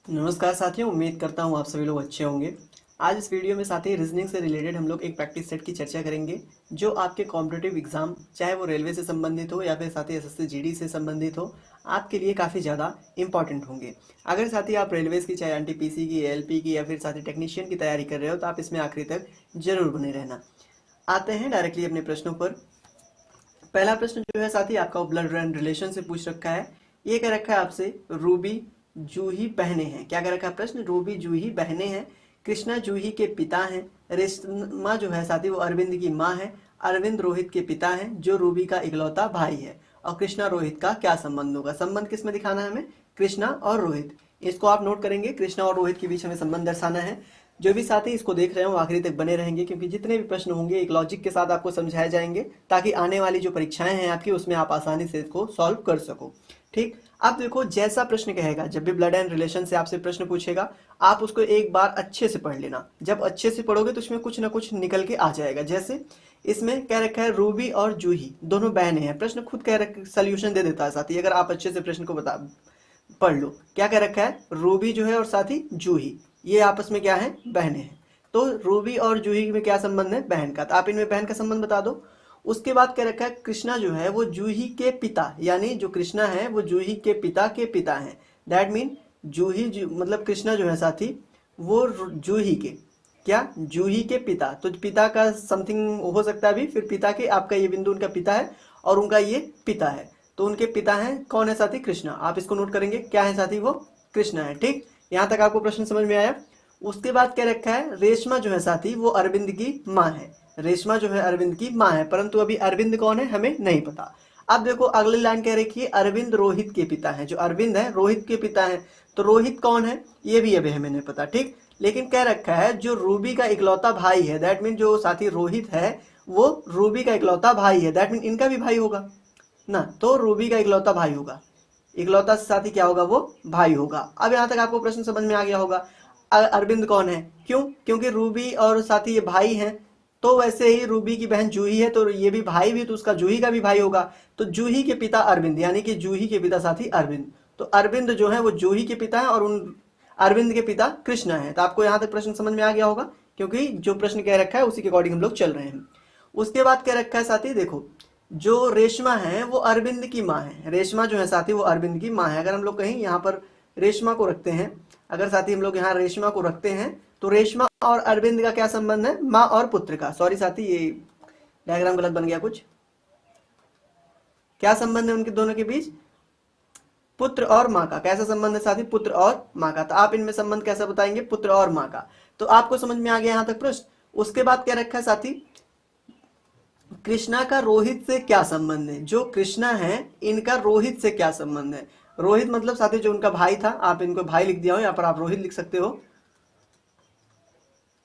नमस्कार साथियों, उम्मीद करता हूँ आप सभी लोग अच्छे होंगे। आज इस वीडियो में साथी रीजनिंग से रिलेटेड हम लोग एक प्रैक्टिस सेट की चर्चा करेंगे जो आपके कॉम्पिटिटिव एग्जाम, चाहे वो रेलवे से संबंधित हो या फिर साथी एसएससी जीडी से संबंधित हो, आपके लिए काफ़ी ज़्यादा इंपॉर्टेंट होंगे। अगर साथी आप रेलवेज की, चाहे एनटीपीसी की, एएलपी की या फिर साथी टेक्नीशियन की तैयारी कर रहे हो तो आप इसमें आखिरी तक जरूर बने रहना। आते हैं डायरेक्टली अपने प्रश्नों पर। पहला प्रश्न जो है साथी आपका ब्लड एंड रिलेशन से पूछ रखा है। ये कह रखा है आपसे, रूबी जूही बहनें हैं। क्या कह रखा है प्रश्न? रूबी जूही बहनें हैं। कृष्णा जूही के पिता हैं। रेशमा जो है साथी वो अरविंद की माँ है। अरविंद रोहित के पिता हैं जो रूबी का इकलौता भाई है। और कृष्णा रोहित का क्या संबंध होगा? संबंध किस में दिखाना है हमें? कृष्णा और रोहित। इसको आप नोट करेंगे, कृष्णा और रोहित के बीच हमें संबंध दर्शाना है। जो भी साथी इसको देख रहे हो आखिरी तक बने रहेंगे, क्योंकि जितने भी प्रश्न होंगे एक लॉजिक के साथ आपको समझाए जाएंगे ताकि आने वाली जो परीक्षाएं हैं आपकी उसमें आप आसानी से इसको सॉल्व कर सको। ठीक, अब देखो, जैसा प्रश्न कहेगा, जब भी ब्लड एंड रिलेशन से आपसे प्रश्न पूछेगा आप उसको एक बार अच्छे से पढ़ लेना। जब अच्छे से पढ़ोगे तो उसमें कुछ ना कुछ निकल के आ जाएगा। जैसे इसमें कह रखा है रूबी और जूही दोनों बहनें हैं। प्रश्न खुद कह रखा, सोल्यूशन दे देता है साथी, अगर आप अच्छे से प्रश्न को बता पढ़ लो। क्या कह रखा है? रूबी जो है और साथी जूही, ये आपस में क्या है? बहनें हैं। तो रूबी और जूही में क्या संबंध है? बहन का। तो आप इनमें बहन का संबंध बता दो। उसके बाद कह रखा है कृष्णा जो है वो जूही के पिता, यानी जो कृष्णा है वो जूही के पिता हैं। दैट मीन मतलब कृष्णा जो है साथी वो जूही के, क्या? जूही के पिता। तो पिता का समथिंग हो सकता है भी, फिर पिता के, आपका ये बिंदु उनका पिता है और उनका ये पिता है। तो उनके पिता हैं, कौन है साथी? कृष्णा। आप इसको नोट करेंगे, क्या है साथी? वो कृष्णा है। ठीक, यहाँ तक आपको प्रश्न समझ में आया। उसके बाद क्या रखा है? रेशमा जो है साथी वो अरविंद की माँ है। रेशमा जो है अरविंद की माँ है, परंतु अभी अरविंद कौन है हमें नहीं पता। अब देखो अगली लाइन कह रखी है अरविंद रोहित के पिता है। जो अरविंद है रोहित के पिता है, तो रोहित कौन है ये भी अभी हमें नहीं पता। ठीक, लेकिन कह रखा है जो रूबी का इकलौता भाई है, दैट मीन जो साथी रोहित है वो रूबी का इकलौता भाई है, दैट मीन इनका भी भाई होगा ना। तो रूबी का इकलौता भाई होगा, इकलौता साथी क्या होगा? वो भाई होगा। अब यहाँ तक आपको प्रश्न समझ में आ गया होगा। अरविंद कौन है? क्यों? क्योंकि रूबी और साथी ये भाई हैं। तो वैसे ही रूबी की बहन जूही है, तो ये भी भाई भी, तो उसका जूही का भी भाई होगा। तो जूही के पिता अरविंद, यानी कि जूही के पिता साथी अरविंद। तो अरविंद जो है वो जूही के पिता है और उन अरविंद के पिता कृष्णा है। तो आपको यहाँ तक प्रश्न समझ में आ गया होगा, क्योंकि जो प्रश्न कह रखा है उसी के अकॉर्डिंग हम लोग चल रहे हैं। उसके बाद कह रखा है साथी, देखो जो रेशमा है वो अरविंद की माँ है। रेशमा जो है साथी वो अरविंद की माँ है। अगर हम लोग कहीं यहाँ पर रेशमा को रखते हैं, अगर साथी हम लोग यहाँ रेशमा को रखते हैं तो रेशमा और अरविंद का क्या संबंध है? माँ और पुत्र का। सॉरी साथी, ये डायग्राम गलत बन गया कुछ। क्या संबंध है उनके दोनों के बीच? पुत्र और माँ का। कैसा संबंध है साथी? पुत्र और माँ का। तो आप इनमें संबंध कैसा बताएंगे? पुत्र और माँ का। तो आपको समझ में आ गया यहाँ तक प्रश्न। उसके बाद क्या रखा है साथी? कृष्णा का रोहित से क्या संबंध है? जो कृष्णा है इनका रोहित से क्या संबंध है? रोहित मतलब साथी जो उनका भाई था, आप इनको भाई लिख दिया हो, यहाँ पर आप रोहित लिख सकते हो।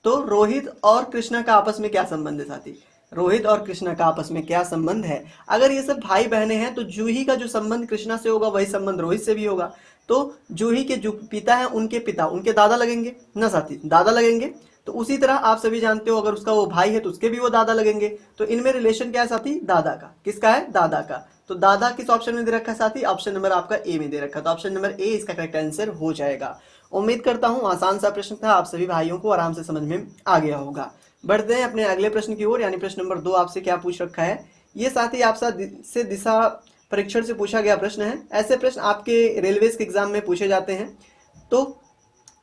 तो रोहित और कृष्णा का आपस में क्या संबंध है साथी? रोहित और कृष्णा का आपस में क्या संबंध है? अगर ये सब भाई बहनें हैं तो जूही का जो संबंध कृष्णा से होगा वही संबंध रोहित से भी होगा। तो जूही के जो पिता है उनके पिता उनके दादा लगेंगे ना साथी, दादा लगेंगे। तो उसी तरह आप सभी जानते हो अगर उसका वो भाई है तो उसके भी वो दादा लगेंगे। तो इनमें रिलेशन क्या है साथी? दादा का। किसका है? दादा का। तो दादा किस ऑप्शन में दे रखा है साथी? ऑप्शन नंबर आपका ए में दे रखा है। तो ऑप्शन नंबर ए इसका करेक्ट आंसर हो जाएगा। उम्मीद करता हूं आसान सा प्रश्न था, आप सभी भाइयों को आराम से समझ में आ गया होगा। बढ़ते हैं अपने अगले प्रश्न की ओर, यानी प्रश्न नंबर 2 आपसे क्या पूछ रखा है। ये साथी आपसे दिशा परीक्षण से पूछा गया प्रश्न है। ऐसे प्रश्न आपके रेलवेज के एग्जाम में पूछे जाते हैं। तो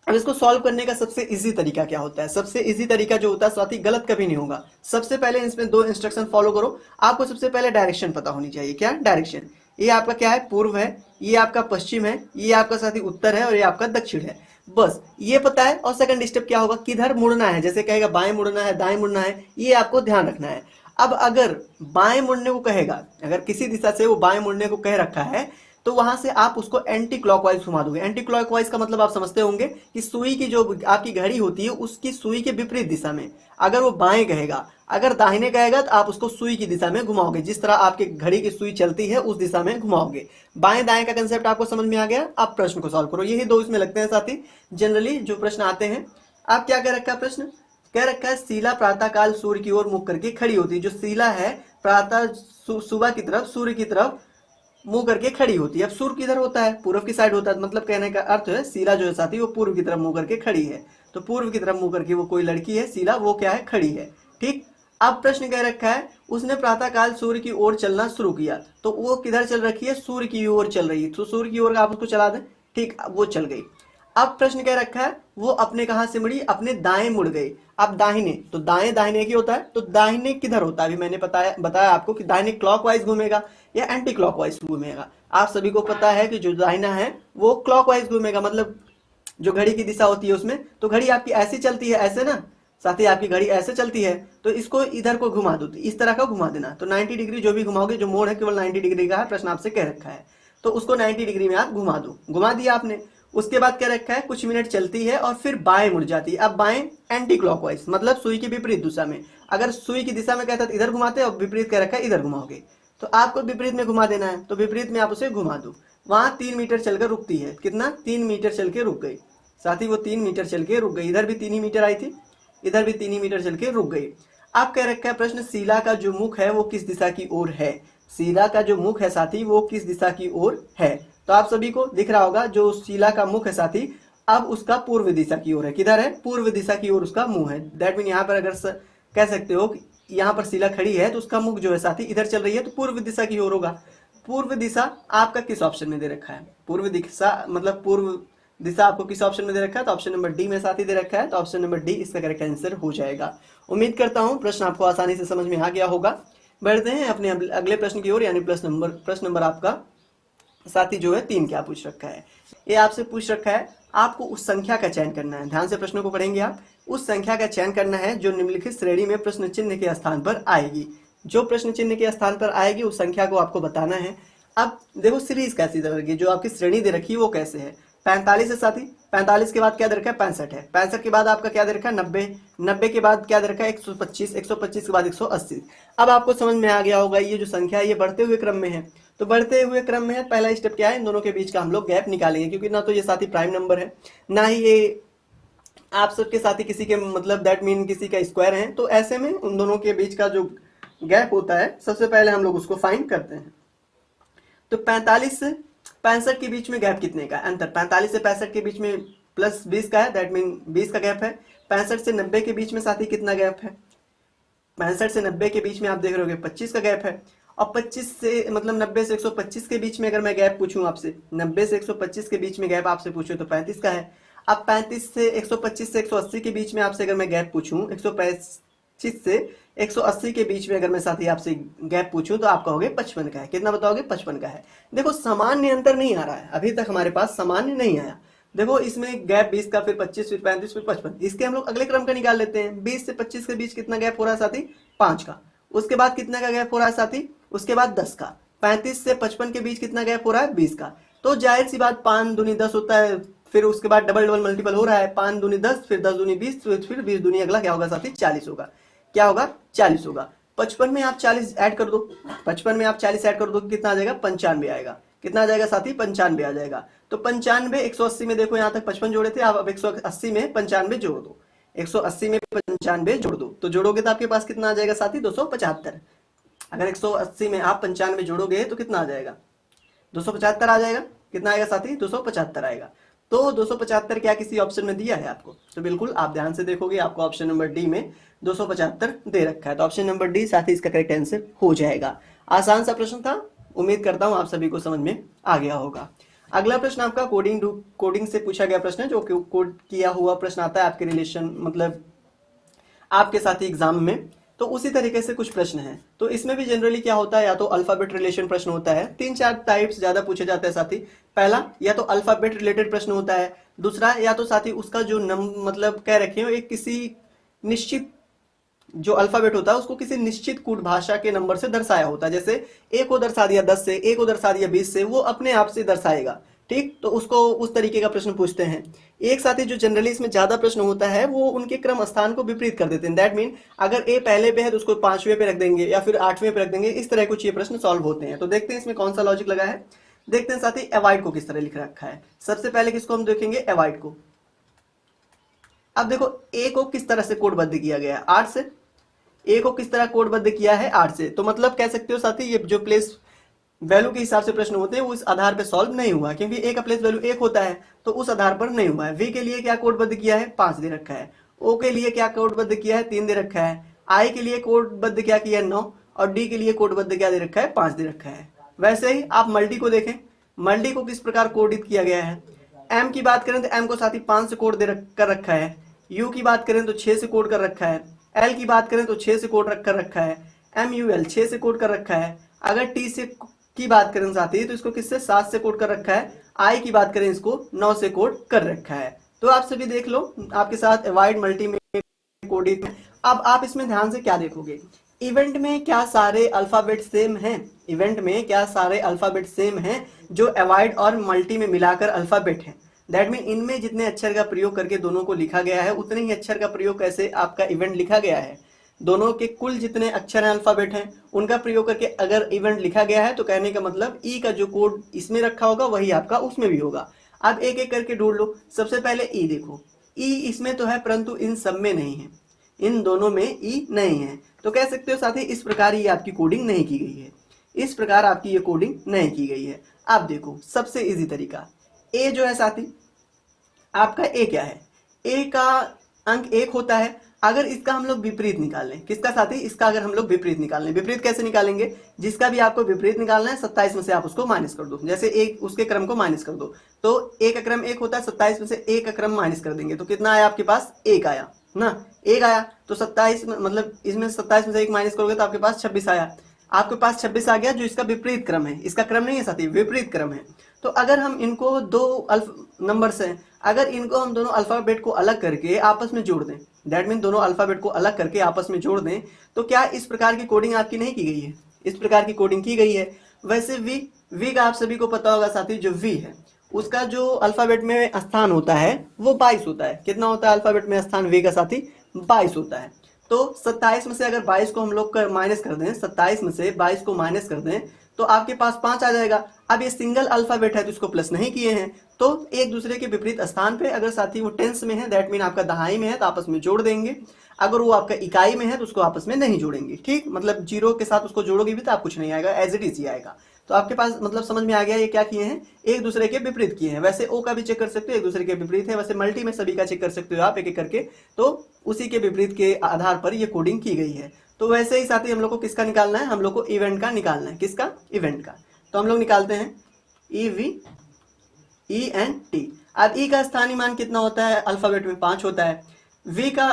अब इसको सॉल्व करने का सबसे इजी तरीका क्या होता है? सबसे इजी तरीका जो होता है साथी, गलत कभी नहीं होगा। सबसे पहले इसमें 2 इंस्ट्रक्शन फॉलो करो। आपको सबसे पहले डायरेक्शन पता होनी चाहिए। क्या डायरेक्शन? ये आपका क्या है? पूर्व है, ये आपका पश्चिम है, ये आपका साथी उत्तर है और ये आपका दक्षिण है। बस ये पता है। और सेकंड स्टेप क्या होगा? किधर मुड़ना है, जैसे कहेगा बाएं मुड़ना है, दाएं मुड़ना है, ये आपको ध्यान रखना है। अब अगर बाएं मुड़ने को कहेगा, अगर किसी दिशा से वो बाएं मुड़ने को कह रखा है तो वहां से आप उसको एंटी क्लॉकवाइज घुमा दोगे। एंटी क्लॉकवाइज का मतलब आप समझते होंगे कि सुई की जो आपकी घड़ी होती है उसकी सुई के विपरीत दिशा में। अगर वो बाएं कहेगा, अगर दाहिने कहेगा तो आप उसको सुई की दिशा में घुमाओगे। जिस तरह आपके घड़ी की सुई चलती है उस दिशा में घुमाओगे। बाएं दाएं का कंसेप्ट आपको समझ में आ गया। आप प्रश्न को सॉल्व करो। यही 2 इसमें लगते हैं साथी जनरली जो प्रश्न आते हैं। आप क्या कह रखा है प्रश्न? कह रखा है शीला प्रातः काल सूर्य की ओर मुख करके खड़ी होती है। जो शीला है प्रातः सुबह की तरफ सूर्य की तरफ मुंह करके खड़ी होती है। अब सूर्य किधर होता है, पूर्व की साइड होता है, मतलब कहने का अर्थ है शीला जो है साथी वो पूर्व की तरफ मुंह करके खड़ी है। तो पूर्व की तरफ मुंह करके वो कोई लड़की है शीला, वो क्या है, खड़ी है। ठीक। अब प्रश्न कह रखा है उसने प्रातः काल सूर्य की ओर चलना शुरू किया, तो वो किधर चल रखी है, सूर्य की ओर चल रही है, तो सूर्य की ओर आप उसको चला दें। ठीक, वो चल गई। अब प्रश्न कह रखा है वो अपने कहां से मुड़ी, अपने दाएं मुड़ गई। अब दाहिने, तो दाएं दाहिने की होता है, तो दाहिने किधर होता है, अभी मैंने बताया आपको कि दाहिने क्लॉकवाइज घूमेगा या एंटी क्लॉकवाइज घूमेगा। आप सभी को पता है कि जो दाहिना है वो क्लॉकवाइज घूमेगा, मतलब जो घड़ी की दिशा होती है उसमें, तो घड़ी आपकी ऐसी चलती है, ऐसे ना साथ ही आपकी घड़ी ऐसे चलती है, तो इसको इधर को घुमा दो, इस तरह का घुमा देना। तो 90 डिग्री जो भी घुमाओगे, जो मोड़ है केवल 90 डिग्री का है, प्रश्न आपसे कह रखा है, तो उसको 90 डिग्री में आप घुमा दो। घुमा दिया आपने। उसके बाद क्या रखा है, कुछ मिनट चलती है और फिर बाएं मुड़ जाती है। अब बाएं एंटी क्लॉकवाइज, मतलब सुई की विपरीत दिशा में। अगर सुई की दिशा में कहता है इधर घुमाते और विपरीत कह रखा है इधर घुमाओगे, तो आपको विपरीत में घुमा देना है, तो विपरीत में आप उसे घुमा दो। वहां 3 मीटर चलकर रुकती है, कितना, 3 मीटर चल के रुक गई। साथ ही वो 3 मीटर चल के रुक गई, इधर भी 3 ही मीटर आई थी, इधर भी 3 ही मीटर चल के रुक गई। अब कह रखा है प्रश्न शीला का जो मुख है वो किस दिशा की ओर है। शीला का जो मुख है साथी वो किस दिशा की ओर है, तो आप सभी को दिख रहा होगा जो शीला का मुख है साथी अब उसका पूर्व दिशा की ओर है। किधर है, पूर्व दिशा की ओर उसका मुंह है। दैट मीन यहाँ पर अगर कह सकते हो कि यहाँ पर शीला खड़ी है तो उसका मुख जो है साथी इधर चल रही है, तो पूर्व दिशा की ओर होगा। पूर्व दिशा आपका किस ऑप्शन में दे रखा है, पूर्व दिशा मतलब पूर्व दिशा आपको किस ऑप्शन में दे रखा है, तो ऑप्शन नंबर डी में साथ ही दे रखा है, तो ऑप्शन नंबर डी इसका करेक्ट आंसर हो जाएगा। उम्मीद करता हूं प्रश्न आपको आसानी से समझ में आ गया होगा। बढ़ते हैं अपने अगले प्रश्न की ओर, यानी प्रश्न नंबर आपका साथ ही जो है 3 क्या पूछ रखा है। ये आपसे पूछ रखा है आपको उस संख्या का चयन करना है, ध्यान से प्रश्नों को पढ़ेंगे आप। उस संख्या का चयन करना है जो निम्नलिखित श्रेणी में प्रश्न चिन्ह के स्थान पर आएगी। जो प्रश्न चिन्ह के स्थान पर आएगी उस संख्या को आपको बताना है। अब देखो सीरीज कैसी दे रखी है, जो आपकी श्रेणी दे रखी है वो कैसे है। 45 है साथी, 45 के बाद क्या दे रखा है, 65 है, 65 के बाद आपका क्या दे रखा है, 90, 90 के बाद क्या दे रखा है, 125, 125 के बाद 180। अब आपको समझ में आ गया होगा ये जो संख्या है ये बढ़ते हुए क्रम में है, तो बढ़ते हुए क्रम में है, पहला स्टेप क्या है, इन दोनों के बीच का हम लोग गैप निकालेंगे, क्योंकि ना तो ये साथी प्राइम नंबर है, ना ही ये आप सबके साथी किसी के मतलब दैट मीन किसी का स्क्वायर है, तो ऐसे में उन दोनों के बीच का जो गैप होता है सबसे पहले हम लोग उसको फाइंड करते हैं। तो 45 से 65 के बीच में गैप कितने का अंतर, 45 से 65 के बीच में प्लस 20 का है, दैट मीन 20 का गैप है। 65 से 90 के बीच में साथी कितना गैप है, 65 से 90 के बीच में आप देख रहे हो 25 का गैप है। और 25 से मतलब 90 से 125 के बीच में अगर मैं गैप पूछूं आपसे, 90 से 125 के बीच में गैप आपसे पूछूं तो 35 का है। अब 35 से 125 से 180 के बीच में आपसे अगर मैं गैप पूछूं, 125 से 180 के बीच में अगर मैं साथी आपसे गैप पूछूं तो आप कहोगे 55 का है। कितना बताओगे, 55 का है। देखो सामान्य अंतर नहीं आ रहा है, अभी तक हमारे पास सामान्य नहीं आया। देखो इसमें गैप 20 का, फिर 25, फिर 35, फिर 55, इसके हम लोग अगले क्रम का निकाल लेते हैं। 20 से 25 के बीच कितना गैप हो रहा है साथी, 5 का। उसके बाद कितना का गैप हो रहा है साथी, उसके बाद 10 का। 35 से 55 के बीच कितना गैप हो रहा है, 20 का। तो जाहिर सी बात 5 दूनी 10 होता है, फिर उसके बाद डबल डबल मल्टीपल हो रहा है, 5 दूनी 10, फिर 10 दूनी 20, फिर 20 दूनी अगला क्या होगा साथी, 40 होगा। क्या होगा, 40 होगा। 55 में आप 40 ऐड कर दो, 55 में आप 40 ऐड कर दो, कितना आ जाएगा, 95 आएगा। कितना आ जाएगा साथी, 95 आ जाएगा। तो 95, 180 में देखो यहाँ तक 55 जोड़े थे, आप अब 180 में 95 जोड़ दो, 180 में 95 जोड़ दो, तो जोड़ोगे तो आपके पास कितना आ जाएगा साथी, 275। अगर 180 में आप 95 जोड़ोगे तो कितना आ जाएगा, 275 आ जाएगा। कितना आएगा साथी, 275 आएगा। तो 275 क्या किसी ऑप्शन में दिया है आपको, तो बिल्कुल आप ध्यान से देखोगे आपको ऑप्शन नंबर डी में 275 दे रखा है, तो ऑप्शन नंबर डी साथी इसका करेक्ट आंसर हो जाएगा। आसान सा प्रश्न था, उम्मीद करता हूं आप सभी को समझ में आ गया होगा। अगला प्रश्न आपका कोडिंग से पूछा गया प्रश्न है, जो कोड किया हुआ प्रश्न आता है आपके रिलेशन मतलब आपके साथी एग्जाम में, तो उसी तरीके से कुछ प्रश्न हैं। तो इसमें भी जनरली क्या होता है, या तो अल्फाबेट रिलेशन प्रश्न होता है, 3-4 टाइप्स ज्यादा पूछे जाते हैं साथी। पहला या तो अल्फाबेट रिलेटेड प्रश्न होता है, दूसरा या तो साथी उसका जो मतलब कह रखे हो एक किसी निश्चित जो अल्फाबेट होता है उसको किसी निश्चित कूट भाषा के नंबर से दर्शाया होता है। जैसे ए को दर्शा दिया 10 से, ए को दर्शा दिया 20 से, वो अपने आप से दर्शाएगा। ठीक, तो उसको उस तरीके का प्रश्न पूछते हैं। एक साथी जो जनरली इसमें ज्यादा प्रश्न होता है वो उनके क्रम स्थान को विपरीत कर देते हैं। दैट मीन अगर ए पहले पे है तो उसको 5वें पे रख देंगे या फिर 8वें पे रख देंगे, इस तरह कुछ ये प्रश्न सॉल्व होते हैं। तो देखते हैं इसमें कौन सा लॉजिक लगा है। देखते हैं साथी अवॉइड को किस तरह लिख रखा है। सबसे पहले किसको हम देखेंगे, अवॉइड को। अब देखो ए को किस तरह से कोडबद्ध किया गया है, 8 से। ए को किस तरह कोडबद्ध किया है, 8 से। तो मतलब कह सकते हो साथी ये जो प्लेस वैल्यू के हिसाब से प्रश्न होते हैं, वो इस आधार पर सॉल्व नहीं हुआ, क्योंकि ए का प्लेस वैल्यू 1 होता है तो उस आधार पर नहीं हुआ है। वी के लिए क्या कोडबद्ध किया है, 5 दे रखा है। ओ के लिए क्या कोडबद्ध किया है, 3 दे रखा है। आई के लिए कोडबद्ध क्या किया है, 9। और डी के लिए कोडबद्ध क्या दे रखा है, 5 दे रखा है। वैसे ही आप मल्टी को देखें, मल्टी को किस प्रकार कोडित किया गया है। एम की बात करें तो एम को साथ ही 5 से कोड कर रखा है। यू की बात करें तो 6 से कोड कर रखा है। एल की बात करें तो 6 से कोड कर रखा है। एम यू एल 6 से कोड कर रखा है। अगर टी से की बात करें साथी तो इसको किससे, 7 से कोड कर रखा है। आई की बात करें इसको 9 से कोड कर रखा है। तो आप सभी देख लो आपके साथ अवॉइड मल्टी में कोडित। अब आप इसमें ध्यान से क्या देखोगे, इवेंट में क्या सारे अल्फाबेट सेम हैं, इवेंट में क्या सारे अल्फाबेट सेम हैं जो अवॉइड और मल्टी में मिलाकर अल्फाबेट हैं। दैट मीन इनमें जितने अक्षर का प्रयोग करके दोनों को लिखा गया है उतने ही अक्षर का प्रयोग कैसे आपका इवेंट लिखा गया है। दोनों के कुल जितने अक्षर हैं अल्फाबेट हैं उनका प्रयोग करके अगर इवेंट लिखा गया है तो कहने का मतलब ई का जो कोड इसमें रखा होगा वही आपका उसमें भी होगा। अब एक एक करके ढूंढ लो। सबसे पहले ई देखो, ई इसमें तो है परंतु इन सब में नहीं है, इन दोनों में ई नहीं है। तो कह सकते हो साथी इस प्रकार ये आपकी कोडिंग नहीं की गई है, इस प्रकार आपकी ये कोडिंग नहीं की गई है। अब देखो सबसे इजी तरीका, ए जो है साथी आपका ए क्या है, ए का अंक 1 होता है। अगर इसका हम लोग विपरीत निकाल लें, किसका साथी, इसका अगर हम लोग विपरीत निकाल लें, विपरीत कैसे निकालेंगे, जिसका भी आपको विपरीत निकालना है 27 में से आप उसको माइनस कर दो। जैसे एक उसके क्रम को माइनस कर दो तो ए का क्रम 1 होता है, 27 में से ए का क्रम माइनस कर देंगे तो कितना आया आपके पास, 1 आया ना, 1 आया। तो 27 मतलब इसमें 27 में से 1 माइनस करोगे तो आपके पास 26 आया। आपके पास 26 आ गया जो इसका विपरीत क्रम है, इसका क्रम नहीं है साथी, विपरीत क्रम है। तो अगर हम इनको दो नंबर्स हैं, अगर इनको हम दोनों अल्फाबेट को अलग करके आपस में जोड़ दें, दैट मीन दोनों अल्फाबेट को अलग करके आपस में जोड़ दें, तो क्या इस प्रकार की कोडिंग आपकी नहीं की गई है, इस प्रकार की कोडिंग की गई है। वैसे वी का आप सभी को पता होगा साथी, जो वी है उसका जो अल्फाबेट में स्थान होता है वो 22 होता है। कितना होता है अल्फाबेट में स्थान वी का साथी, 22 होता है। तो 27 में से अगर 22 को हम लोग माइनस कर दें, 27 में से 22 को माइनस कर दें तो आपके पास 5 आ जाएगा। अब ये सिंगल अल्फाबेट है तो इसको प्लस नहीं किए हैं, तो एक दूसरे के विपरीत स्थान पे अगर साथी वो टेंस में है, दैट मीन आपका दहाई में है तो आपस में जोड़ देंगे। अगर वो आपका इकाई में है तो उसको आपस में नहीं जोड़ेंगे। ठीक, मतलब जीरो के साथ उसको जोड़ोगे भी तो आप कुछ नहीं आएगा, एज इट इज ही आएगा। तो आपके पास मतलब समझ में आ गया ये क्या किए हैं, एक दूसरे के विपरीत किए हैं। वैसे ओ का भी चेक कर सकते हो, एक दूसरे के विपरीत है। वैसे मल्टी में सभी का चेक कर सकते हो आप एक एक करके, तो उसी के विपरीत के आधार पर ये कोडिंग की गई है। तो वैसे ही साथी हम लोग को किसका निकालना है, हम लोग को इवेंट का निकालना है। किसका, इवेंट का। तो हम लोग निकालते हैं EVENT। अब ई का स्थानीय मान कितना होता है, अल्फाबेट में 5 होता है। वी का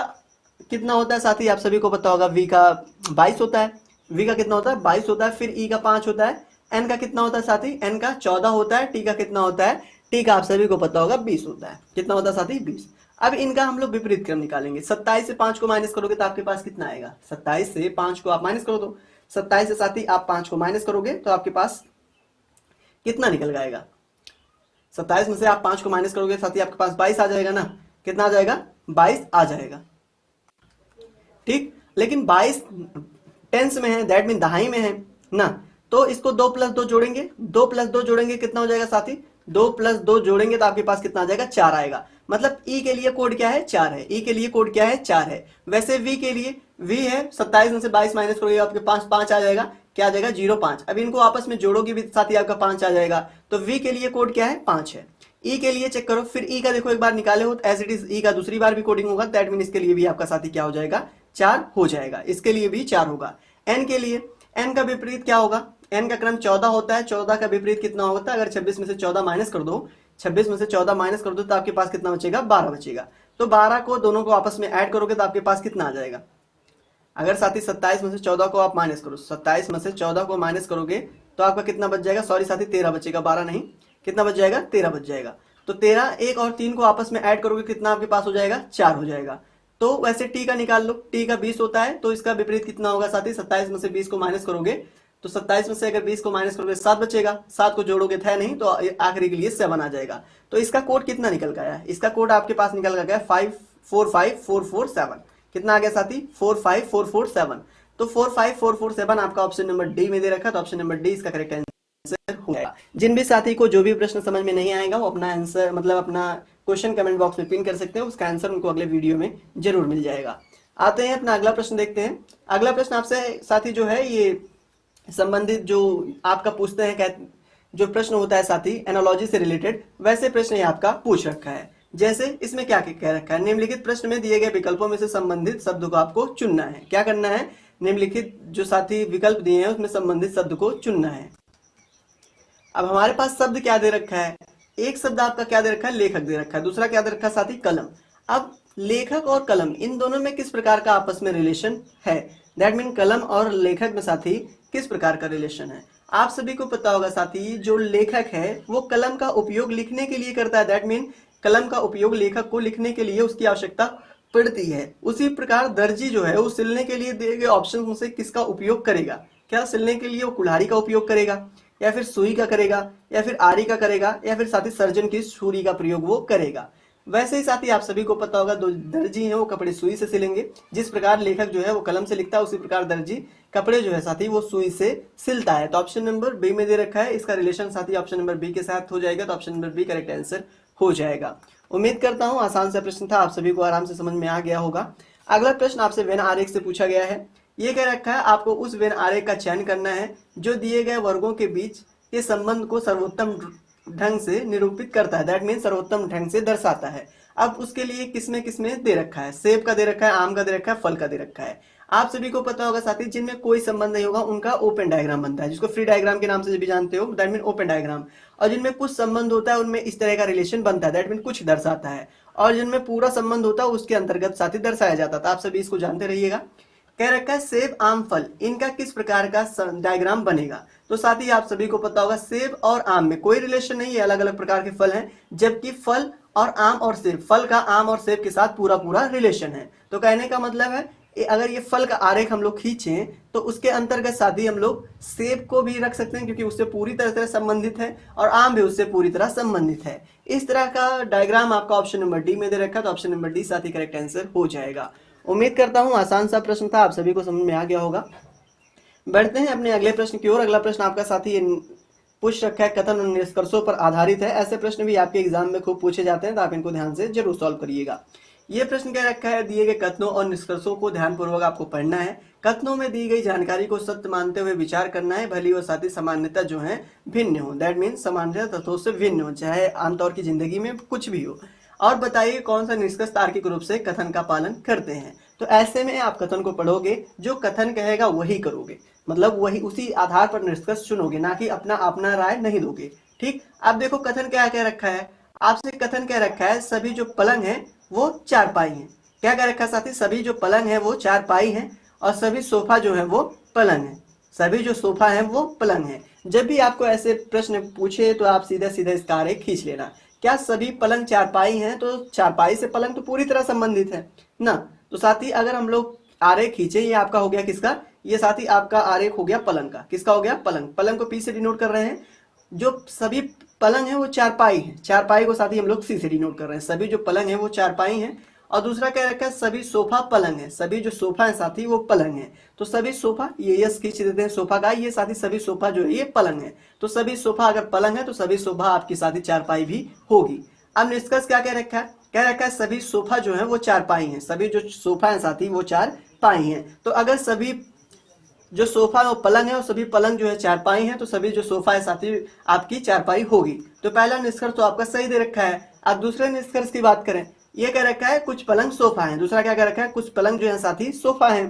कितना होता है साथी, आप सभी को पता होगा, वी का 22 होता है। वी का कितना होता है, 22 होता है। फिर ई का 5 होता है। एन का कितना होता है साथी, एन का 14 होता है। टी का कितना होता है, टी का आप सभी को पता होगा 20 होता है। कितना होता है साथी, 20। अब इनका हम लोग विपरीत क्रम निकालेंगे। 27 से 5 को माइनस करोगे तो आपके पास कितना आएगा, 27 से 5 को आप माइनस करो तो 27 से साथी आप 5 को माइनस करोगे तो आपके पास कितना निकल जाएगा, 27 में से आप 5 को माइनस करोगे साथी आपके पास 22 आ जाएगा ना। कितना आ जाएगा, 22 आ जाएगा। ठीक, लेकिन 22 टेंस में है, दैट मीन दहाई में है ना। तो इसको 2 + 2 जोड़ेंगे, 2 + 2 जोड़ेंगे कितना हो जाएगा साथी, 2 + 2 जोड़ेंगे तो आपके पास कितना आ जाएगा, 4 आएगा। मतलब ई के लिए कोड क्या है, 4 है। ई के लिए कोड क्या है, 4 है। वैसे वी के लिए, वी है 27 में से 22 माइनस करोगे आपके पास 5 आ जाएगा। क्या आ जाएगा, 0,5। अब इनको आपस में जोड़ोगे भी साथ ही आपका 5 आ जाएगा। तो वी के लिए कोड क्या है, 5 है। ई के लिए चेक करो, फिर ई का देखो एक बार निकाले हो एज इट इज ई का दूसरी बार भी कोडिंग होगा, दैट मीन इसके लिए भी आपका साथी क्या हो जाएगा, 4 हो जाएगा। इसके लिए भी 4 होगा। एन के लिए, एन का विपरीत क्या होगा, एन का क्रम 14 होता है। 14 का विपरीत कितना होता है, अगर 26 में से 14 माइनस कर दो, 26 में से 14 माइनस कर दो तो आपके पास कितना बचेगा, 12 बचेगा। तो 12 को दोनों को आपस में ऐड करोगे तो आपके पास कितना आ जाएगा। अगर साथी 27 में से 14 को आप माइनस करो, 27 में से 14 को माइनस करोगे तो आपका कितना बच जाएगा, सॉरी साथी 13 बचेगा, 12 नहीं। कितना बच जाएगा, 13 बच जाएगा। तो 13, 1 और 3 को आपस में ऐड करोगे कितना आपके पास हो जाएगा, 4 हो जाएगा। तो वैसे टी का निकाल लो, टी का 20 होता है। तो इसका विपरीत कितना होगा साथी, 27 में से 20 को माइनस करोगे तो 27 में से अगर 20 को माइनस करोगे 7 बचेगा। 7 को जोड़ोगे था नहीं तो आखिरी के लिए 7 आ जाएगा। तो इसका कोड कितना निकल गया है, इसका कोड आपके पास निकल गया 545447। कितना आ गया साथी, 45447। तो 45447 आपका ऑप्शन नंबर डी में दे रखा, तो ऑप्शन नंबर डी इसका करेक्ट आंसर हो जाएगा। जिन भी साथी को जो भी प्रश्न समझ में नहीं आएगा वो अपना आंसर मतलब अपना क्वेश्चन कमेंट बॉक्स में पिन कर सकते हैं, उसका आंसर उनको अगले वीडियो में जरूर मिल जाएगा। आते हैं अपना अगला प्रश्न देखते हैं। अगला प्रश्न आपसे साथी जो है ये संबंधित जो आपका पूछते हैं, जो प्रश्न होता है साथी एनालॉजी से रिलेटेड, वैसे प्रश्न ये आपका पूछ रखा है। जैसे इसमें क्या कह रखा है, निम्नलिखित प्रश्न में दिए गए विकल्पों में से संबंधित शब्द को आपको चुनना है। क्या करना है, निम्नलिखित जो साथी विकल्प दिए हैं उसमें संबंधित शब्द को चुनना है। अब हमारे पास शब्द क्या दे रखा है, एक शब्द आपका क्या दे रखा है, लेखक दे रखा है, दूसरा क्या दे रखा है साथी, कलम। अब लेखक और कलम इन दोनों में किस प्रकार का आपस में रिलेशन है, दैट मीन कलम और लेखक में साथी किस प्रकार का रिलेशन है। आप सभी को पता होगा साथी, जो लेखक है वो कलम का उपयोग लिखने के लिए करता है, दैट मीन कलम का उपयोग लेखक को लिखने के लिए उसकी आवश्यकता पड़ती है। उसी प्रकार दर्जी जो है वो सिलने के लिए दिए गए ऑप्शन में से किसका उपयोग करेगा, क्या सिलने के लिए वो कुल्हाड़ी का उपयोग करेगा, या फिर सुई का करेगा, या फिर आरी का करेगा, या फिर साथी सर्जन की छुरी का प्रयोग वो करेगा। वैसे ही साथी आप सभी को पता होगा, दो दर्जी हैं वो कपड़े सुई से सिलेंगे। जिस प्रकार लेखक जो है वो कलम से लिखता है, उसी प्रकार दर्जी कपड़े जो है साथी वो सुई से सिलता है। तो ऑप्शन नंबर बी में दे रखा है, इसका रिलेशन साथी ऑप्शन नंबर बी के साथ हो जाएगा। तो option number B correct answer हो जाएगा। उम्मीद करता हूं आसान सा प्रश्न था, आप सभी को आराम से समझ में आ गया होगा। अगला प्रश्न आपसे वेन आरेख से पूछा गया है। ये कह रखा है आपको उस वेन आरेख का चयन करना है जो दिए गए वर्गों के बीच के संबंध को सर्वोत्तम ढंग से निरूपित करता है, दैट मीन सर्वोत्तम ढंग से दर्शाता है। अब उसके लिए किसमें दे रखा है, सेब का दे रखा है, आम का दे रखा है, फल का दे रखा है। आप सभी को पता होगा साथी, जिनमें कोई संबंध नहीं होगा उनका ओपन डायग्राम बनता है, जिसको फ्री डायग्राम के नाम से भी जानते हो, दैट मीन ओपन डायग्राम। और जिनमें कुछ संबंध होता है उनमें इस तरह का रिलेशन बनता है, दैट मीन कुछ दर्शाता है। और जिनमें पूरा संबंध होता है उसके अंतर्गत साथी दर्शाया जाता था। आप सभी इसको जानते रहिएगा। कह रखा है सेब आम फल इनका किस प्रकार का डायग्राम बनेगा। तो साथी आप सभी को पता होगा सेब और आम में कोई रिलेशन नहीं है, अलग अलग प्रकार के फल हैं, जबकि फल और आम और सेब, फल का आम और सेब के साथ पूरा रिलेशन है। तो कहने का मतलब है अगर ये फल का आरेख हम लोग खींचें तो उसके अंतर्गत साथी हम लोग सेब को भी रख सकते हैं, क्योंकि उससे पूरी तरह से संबंधित है, और आम भी उससे पूरी तरह संबंधित है। इस तरह का डायग्राम आपका ऑप्शन नंबर डी में दे रखा है। तो ऑप्शन नंबर डी साथी करेक्ट आंसर हो जाएगा। उम्मीद करता हूं आसान सा प्रश्न था, आप सभी को समझ में आ गया होगा। बढ़ते हैं अपने अगले प्रश्न की ओर। अगला प्रश्न आपका साथी पूछ रखा है कथन और निष्कर्षों पर आधारित है। ऐसे प्रश्न भी आपके एग्जाम में खूब पूछे जाते हैं, तो आप इनको ध्यान से जरूर सॉल्व करिएगा। ये प्रश्न कह रखा है दिए गए कथनों और निष्कर्षों को ध्यानपूर्वक आपको पढ़ना है। कथनों में दी गई जानकारी को सत्य मानते हुए विचार करना है, भली और साथी सामान्यता जो है भिन्न हो, दैट मीन सामान्यता तथ्यों से भिन्न हो, चाहे आमतौर की जिंदगी में कुछ भी हो। और बताइए कौन सा निष्कर्ष तार्किक रूप से कथन का पालन करते हैं। तो ऐसे में आप कथन को पढ़ोगे, जो कथन कहेगा वही करोगे, मतलब वही उसी आधार पर निष्कर्ष चुनोगे, ना कि अपना राय नहीं दोगे। ठीक, अब देखो कथन क्या कह रखा है आपसे। कथन कह रखा है सभी जो पलंग है वो चारपाई है। क्या कह रखा है साथी, सभी जो पलंग है वो चारपाई है, और सभी सोफा जो है वो पलंग है। सभी जो सोफा है वो पलंग है। जब भी आपको ऐसे प्रश्न पूछे तो आप सीधा सीधा इसका आरेख खींच लेना। क्या सभी पलंग चारपाई हैं, तो चारपाई से पलंग तो पूरी तरह संबंधित है ना। तो साथी अगर हम लोग आरेख खींचे, ये आपका हो गया किसका, ये साथी आपका आरेख हो गया पलंग का। किसका हो गया, पलंग। पलंग को पी से डिनोट कर रहे हैं। जो सभी पलंग है वो चारपाई है, चारपाई को साथी हम लोग सी से डिनोट कर रहे हैं। सभी जो पलंग है वो चारपाई है। और दूसरा क्या रखा है, सभी सोफा पलंग है। सभी जो सोफा है साथी वो पलंग है। तो सभी सोफा, ये यस खींच देते हैं सोफा का, ये साथी सभी सोफा जो है ये पलंग है। तो सभी सोफा अगर पलंग है तो सभी सोफा आपकी साथी चारपाई भी होगी। अब निष्कर्ष क्या कह रखा है, कह रखा है सभी सोफा जो है वो चारपाई है। सभी जो सोफा है साथी वो चारपाई है। तो अगर सभी जो सोफा है वो पलंग है और सभी पलंग जो है चारपाई है, तो सभी जो सोफा है साथी आपकी चारपाई होगी। तो पहला निष्कर्ष तो आपका सही दे रखा है। अब दूसरे निष्कर्ष की बात करें, ये कह रखा है कुछ पलंग सोफा है। दूसरा क्या कह रखा है, कुछ पलंग जो है साथी सोफा है।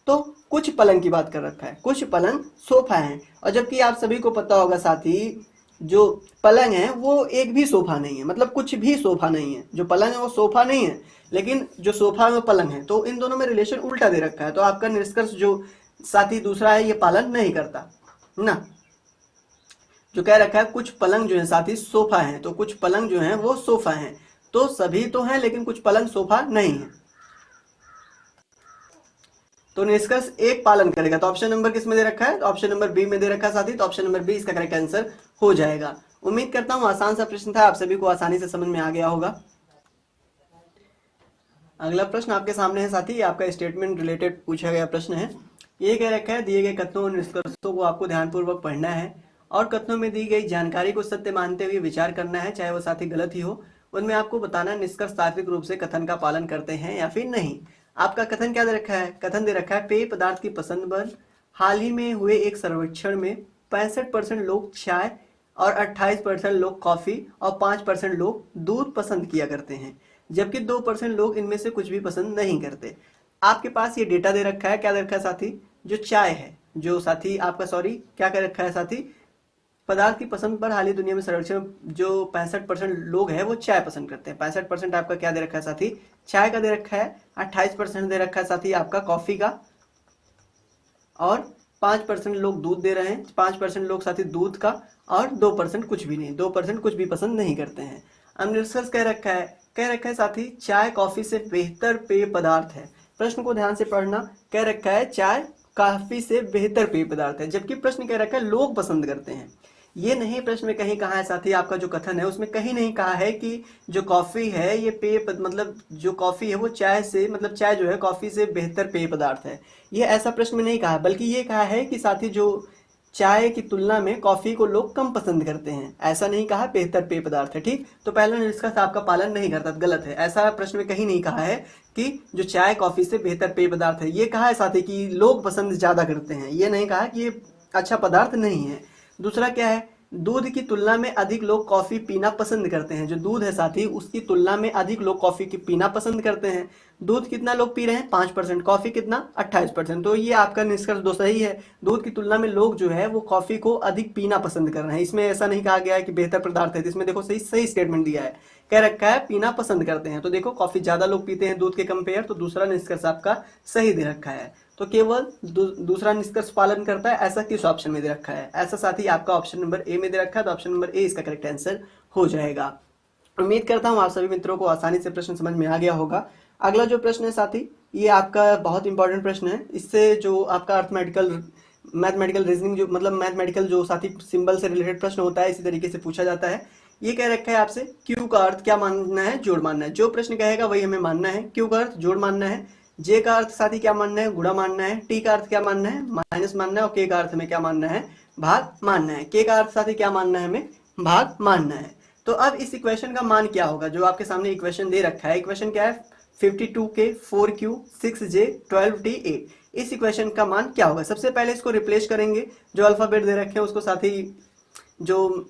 तो कुछ पलंग की बात कर रखा है, कुछ पलंग सोफा है। और जबकि आप सभी को पता होगा साथी, जो पलंग है वो एक भी सोफा नहीं है, मतलब कुछ भी सोफा नहीं है। जो पलंग है वो सोफा नहीं है, लेकिन जो सोफा है वो पलंग है। तो इन दोनों में रिलेशन उल्टा दे रखा है। तो आपका निष्कर्ष जो साथी दूसरा है ये पालन नहीं करता ना। जो कह रखा है कुछ पलंग जो है साथी सोफा है, तो कुछ पलंग जो है वो सोफा है। तो सभी तो हैं लेकिन कुछ पलंग सोफा नहीं है। तो निष्कर्ष एक पालन करेगा। तो ऑप्शन नंबर किस में दे रखा है, तो ऑप्शन नंबर बी में दे रखा है साथी। तो ऑप्शन नंबर बी इसका करेक्ट आंसर हो जाएगा। उम्मीद करता हूं आसान सा प्रश्न था, आप सभी को आसानी से समझ में आ गया होगा। अगला प्रश्न आपके सामने है साथी, आपका स्टेटमेंट रिलेटेड पूछा गया प्रश्न है। ये कह रखा है दिए गए कथनों और निष्कर्षों को आपको ध्यानपूर्वक पढ़ना है और कथनों में दी गई जानकारी को सत्य मानते हुए विचार करना है, चाहे वो साथी गलत ही हो। उनमें आपको बताना निष्कर्ष तार्किक रूप से कथन का पालन करते हैं या फिर नहीं। आपका कथन क्या दे रखा है, कथन दे रखा है पेय पदार्थ की पसंद पर हाल ही में हुए एक सर्वेक्षण में 65% लोग चाय और 28% लोग कॉफ़ी और 5% लोग दूध पसंद किया करते हैं, जबकि 2% लोग इनमें से कुछ भी पसंद नहीं करते। आपके पास ये डेटा दे रखा है, क्या दे रखा है साथी? जो चाय है, जो साथी आपका सॉरी क्या कर रखा है साथी? पदार्थ की पसंद पर हाल ही दुनिया में सर्वेक्षण जो 65% लोग हैं वो चाय पसंद करते हैं। 65% आपका क्या दे रखा है साथी? चाय का दे रखा है। 28% दे रखा है साथी आपका कॉफी का, और 5% लोग दूध दे रहे हैं। 5% लोग साथी दूध का, और 2% कुछ भी नहीं, 2% कुछ भी पसंद नहीं करते हैं। अब निष्कर्ष कह रखा है साथी चाय कॉफी से बेहतर पेय पदार्थ है। प्रश्न को ध्यान से पढ़ना। कह रखा है चाय काफी से बेहतर पेय पदार्थ है, जबकि प्रश्न कह रखा है लोग पसंद करते हैं। ये नहीं प्रश्न में कहीं कहा है साथी, आपका जो कथन है उसमें कहीं नहीं कहा है कि जो कॉफी है ये मतलब जो कॉफी है वो चाय से, मतलब चाय जो है कॉफी से बेहतर पेय पदार्थ है। ये ऐसा प्रश्न में नहीं कहा, बल्कि ये कहा है कि साथी जो चाय की तुलना में कॉफी को लोग कम पसंद करते हैं। ऐसा नहीं कहा बेहतर पेय पदार्थ है। ठीक, तो पहला निष्कर्ष आपका पालन नहीं करता, गलत है। ऐसा प्रश्न में कहीं नहीं कहा है कि जो चाय कॉफी से बेहतर पेय पदार्थ है। ये कहा है साथी कि लोग पसंद ज्यादा करते हैं, ये नहीं कहा कि ये अच्छा पदार्थ नहीं है। दूसरा क्या है? दूध की तुलना में अधिक लोग कॉफी पीना पसंद करते हैं। जो दूध है साथी उसकी तुलना में अधिक लोग कॉफी की पीना पसंद करते हैं। दूध कितना लोग पी रहे हैं? 5%। कॉफी कितना? 28%। तो ये आपका निष्कर्ष दो सही है। दूध की तुलना में लोग जो है वो कॉफी को अधिक पीना पसंद कर रहे हैं। इसमें ऐसा नहीं कहा गया है कि बेहतर पदार्थ है, इसमें देखो सही सही स्टेटमेंट दिया है। कह रखा है पीना पसंद करते हैं, तो देखो कॉफी ज्यादा लोग पीते हैं दूध के कंपेयर, तो दूसरा निष्कर्ष आपका सही दे रखा है। तो केवल दूसरा निष्कर्ष पालन करता है, ऐसा किस ऑप्शन में दे रखा है? ऐसा साथी आपका ऑप्शन नंबर ए में दे रखा है, तो ऑप्शन नंबर ए इसका करेक्ट आंसर हो जाएगा। उम्मीद करता हूं आप सभी मित्रों को आसानी से प्रश्न समझ में आ गया होगा। अगला जो प्रश्न है साथी ये आपका बहुत इंपॉर्टेंट प्रश्न है। इससे जो आपका मैथमेटिकल रीजनिंग जो मतलब मैथमेटिकल जो साथी सिंबल से रिलेटेड प्रश्न होता है इसी तरीके से पूछा जाता है। ये कह रखा है आपसे क्यू का अर्थ क्या मानना है? जोड़ मानना है। जो प्रश्न कहेगा वही हमें मानना है। क्यू का अर्थ जोड़ मानना है। जे का अर्थ साथी क्या मानना है? गुणा मानना है। टी का अर्थ क्या मानना है? माइनस मानना है। और के का अर्थ हमें क्या मानना है? भाग मानना है। के का अर्थ साथी क्या मानना है? हमें भाग मानना है। तो अब इस इक्वेशन का मान क्या होगा? जो आपके सामने इक्वेशन दे रखा है, इक्वेशन क्या है? 52k 4q 6j 12t 8। इस इक्वेशन का मान क्या होगा? सबसे पहले इसको रिप्लेस करेंगे। जो अल्फाबेट दे रखे हैं उसको साथी जो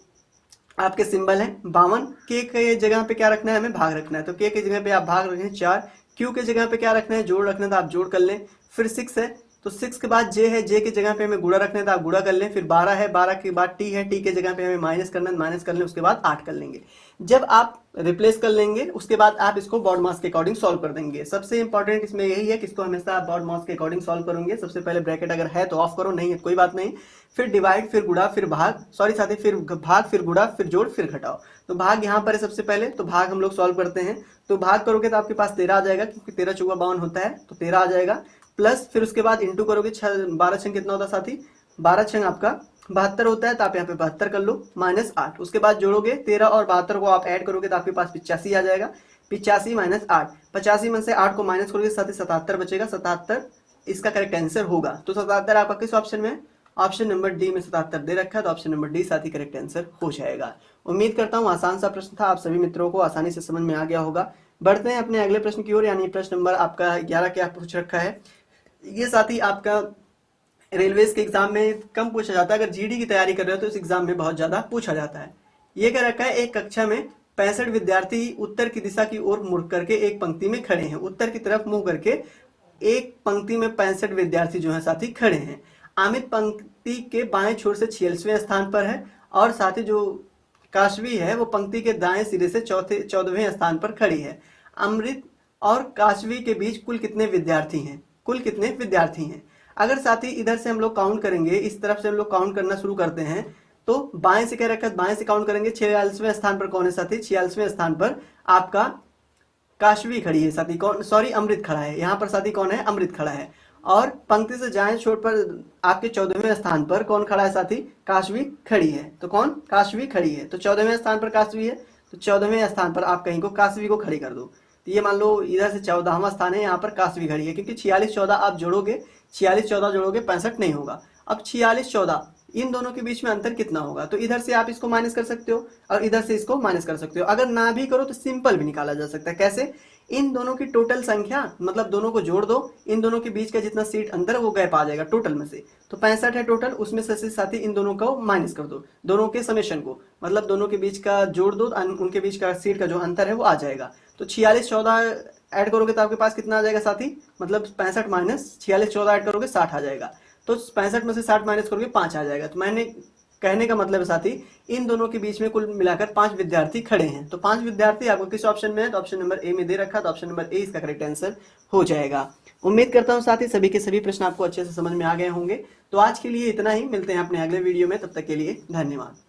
आपके सिंबल है 52, के जगह पे क्या रखना है? हमें भाग रखना है। तो के जगह पे आप भाग रखें 4, क्यू के जगह पे क्या रखना है? जोड़ रखना है, तो आप जोड़ कर लें। फिर 6 है तो 6 के बाद जे है, जे के जगह पे हमें गुणा रखना है, तो आप गुणा कर लें। फिर 12 है, 12 के बाद टी है, टी के जगह पे हमें माइनस करना है, माइनस कर लें। उसके बाद 8 कर लेंगे। जब आप रिप्लेस कर लेंगे उसके बाद आप इसको बॉड मास के अकॉर्डिंग सॉल्व कर देंगे। सबसे इंपॉर्टेंट इसमें यही है कि इसको हमेशा आप बॉड मास के अकॉर्डिंग सॉल्व करोगे। सबसे पहले ब्रैकेट अगर है तो ऑफ करो, नहीं है कोई बात नहीं। फिर डिवाइड, फिर गुणा, फिर भाग, सॉरी साथी फिर भाग, फिर गुणा, फिर जोड़, फिर घटाओ। तो भाग यहाँ पर है सबसे पहले, तो भाग हम लोग सॉल्व करते हैं। तो भाग करोगे तो आपके पास 13 आ जाएगा, क्योंकि 13 चौका 52 होता है, तो 13 आ जाएगा। प्लस फिर उसके बाद इंटू करोगे, 12 छंग कितना होता है साथी? 12 छंग आपका 72 होता है, तो आप यहाँ पे 72 कर लो, माइनस 8। उसके बाद जोड़ोगे 13 और 72 को आप ऐड करोगे तो आपके पास 85 आ जाएगा। 85 माइनस 8, 85 में से 8 को माइनस करोगे साथ ही 77 बचेगा। 77 इसका करेक्ट आंसर होगा। तो 77 आपका किस ऑप्शन में? ऑप्शन नंबर डी में 77 दे रखा है, तो ऑप्शन नंबर डी साथ ही करेक्ट आंसर हो जाएगा। उम्मीद करता हूँ आसान सा प्रश्न था, आप सभी मित्रों को आसानी से समझ में आ गया होगा। बढ़ते हैं अपने अगले प्रश्न की ओर, यानी प्रश्न नंबर आपका 11 क्या पूछ रखा है। ये साथी आपका रेलवेज के एग्जाम में कम पूछा जाता है, अगर जीडी की तैयारी कर रहे हो तो इस एग्जाम में बहुत ज्यादा पूछा जाता है। ये कह रखा है एक कक्षा में 65 विद्यार्थी उत्तर की दिशा की ओर मुड़ करके एक पंक्ति में खड़े हैं। उत्तर की तरफ मुंह करके एक पंक्ति में 65 विद्यार्थी जो है साथी खड़े हैं। अमित पंक्ति के बाएं छोर से 46वें स्थान पर है, और साथ ही जो काशवी है वो पंक्ति के दाएं सिरे से 14वें स्थान पर खड़ी है। अमृत और काशवी के बीच कुल कितने विद्यार्थी हैं? कुल कितने विद्यार्थी हैं? अगर साथी इधर से हम लोग काउंट करेंगे, इस तरफ से हम लोग काउंट करना शुरू करते हैं, तो बाएं से कह रखा है, बाएं से काउंट करेंगे। 46वें स्थान पर कौन है साथी? 46वें स्थान पर आपका काशवी खड़ी है साथी। कौन? सॉरी अमृत खड़ा है। यहाँ पर साथी कौन है? अमृत खड़ा है। और पंक्ति से जाएं छोर पर आपके 14वें स्थान पर कौन खड़ा है साथी? काशवी खड़ी है। तो कौन? काशवी खड़ी है। तो 14वें स्थान पर काशवी है, तो 14वें स्थान पर आप कहीं को काशवी को खड़ी कर दो। तो ये मान लो इधर से 14वां स्थान है, यहाँ पर काशवी खड़ी है, क्योंकि 46 14 आप जोड़ोगे, 46 14 जोड़ोगे 65 नहीं होगा। अब 46 14 इन दोनों के बीच में अंतर कितना होगा। तो इधर से आप इसको माइनस कर सकते हो और इधर से इसको माइनस कर सकते हो। अगर ना भी करो तो सिंपल भी निकाला जा सकता है। कैसे? इन दोनों की टोटल संख्या, मतलब दोनों को जोड़ दो, इन दोनों के बीच का जितना सीट अंतर है वो गैप आ जाएगा टोटल में से। तो 65 है टोटल, उसमें से साथ ही इन दोनों को माइनस कर दो, दोनों के समेशन को, मतलब दोनों के बीच का जोड़ दो, उनके बीच का सीट का जो अंतर है वो आ जाएगा। तो 46 14 ऐड करोगे तो आपके पास कितना आ जाएगा साथी, मतलब 65 माइनस 46 14 ऐड करोगे 60 आ जाएगा। तो 65 में से 60 माइनस करोगे 5 आ जाएगा। तो मैंने कहने का मतलब है साथी, इन दोनों के बीच में कुल मिलाकर 5 विद्यार्थी खड़े हैं। तो 5 विद्यार्थी आपको किस ऑप्शन में है, तो ऑप्शन नंबर ए में दे रखा, तो ऑप्शन नंबर ए इसका करेक्ट आंसर हो जाएगा। उम्मीद करता हूं साथी सभी के सभी प्रश्न आपको अच्छे से समझ में आ गए होंगे। तो आज के लिए इतना ही, मिलते हैं अपने अगले वीडियो में, तब तक के लिए धन्यवाद।